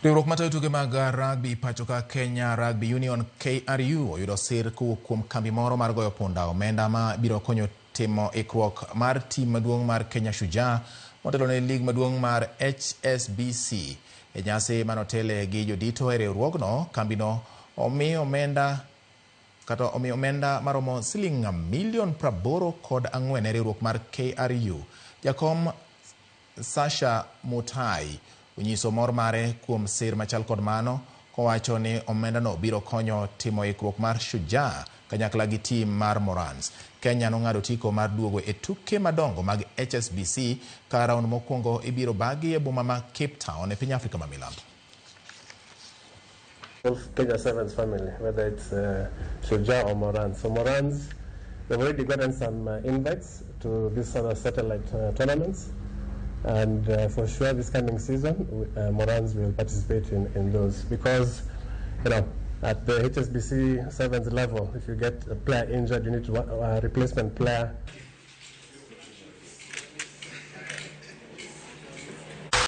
Riwruok matayo tuke mag rugby pachoka Kenya Rugby Union KRU oyudo sir kuom kambi moro mar goyo punda omenda ma biro konyo timo ikruok mar tim maduong' mar Kenya Shujaa motelo ne lig maduong' mar HSBC. E nyasi manotele gi jodito e riwruogno, kambino omi omenda maromo Sh84 million e riwruok mar KRU. Jakom Sasha Mutai onyiso mor mare kuom sir machal kod mano, kowacho ni omendano biro konyo timo ikruok mar Shujaa kanyakla gi tim mar Morans. Kenya nong'ado tiko mar duogo e tuke madongo mag HSBC ka raund mokwongo ibiro bagi e boma ma Cape Town e piny Afrika ma milambo. Kenya Sevens family, whether it's Shujaa or Morans. So Morans, they've already gotten some invites to these sort of satellite tournaments. And for sure this coming season, Morans will participate in those because, you know, at the HSBC Sevens level, if you get a player injured, you need to a replacement player.